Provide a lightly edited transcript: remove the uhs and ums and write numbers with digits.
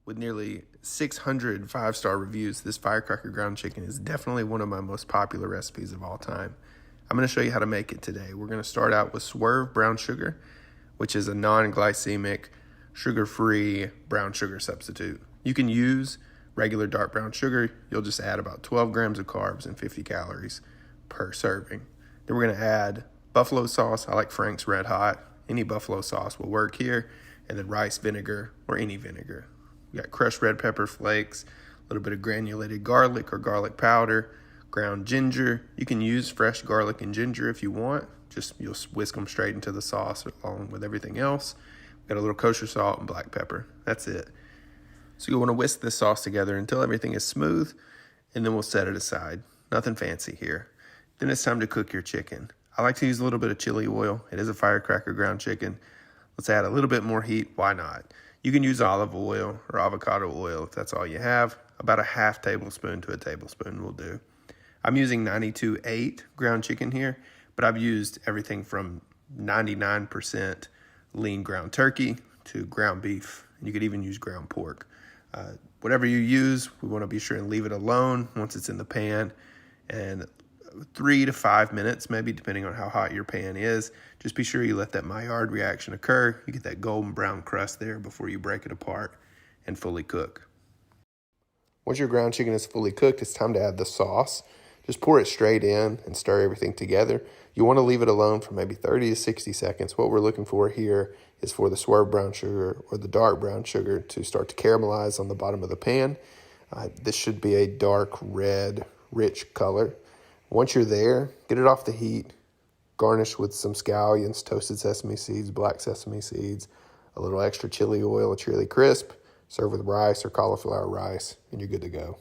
With nearly 600 five-star reviews, this Firecracker ground chicken is definitely one of my most popular recipes of all time. I'm going to show you how to make it today. We're going to start out with Swerve Brown Sugar, which is a non-glycemic, sugar-free brown sugar substitute. You can use regular dark brown sugar. You'll just add about 12 grams of carbs and 50 calories per serving. Then we're going to add buffalo sauce. I like Frank's RedHot. Any buffalo sauce will work here. And then rice vinegar or any vinegar. We got crushed red pepper flakes, a little bit of granulated garlic or garlic powder, ground ginger. You can use fresh garlic and ginger if you want. Just you'll whisk them straight into the sauce along with everything else. We got a little kosher salt and black pepper. That's it. So you'll want to whisk this sauce together until everything is smooth, and then we'll set it aside. Nothing fancy here. Then it's time to cook your chicken. I like to use a little bit of chili oil. It is a Firecracker ground chicken. Let's add a little bit more heat. Why not? You can use olive oil or avocado oil if that's all you have. About a half tablespoon to a tablespoon will do. I'm using 92.8 ground chicken here, but I've used everything from 99% lean ground turkey to ground beef. You could even use ground pork. Whatever you use, we want to be sure and leave it alone once it's in the pan. And 3 to 5 minutes, maybe, depending on how hot your pan is. Just be sure you let that Maillard reaction occur. You get that golden brown crust there before you break it apart and fully cook. Once your ground chicken is fully cooked, it's time to add the sauce. Just pour it straight in and stir everything together. You want to leave it alone for maybe 30 to 60 seconds. What we're looking for here is for the Swerve Brown Sugar or the dark brown sugar to start to caramelize on the bottom of the pan. This should be a dark red, rich color. Once you're there, get it off the heat, garnish with some scallions, toasted sesame seeds, black sesame seeds, a little extra chili oil, a chili crisp, serve with rice or cauliflower rice, and you're good to go.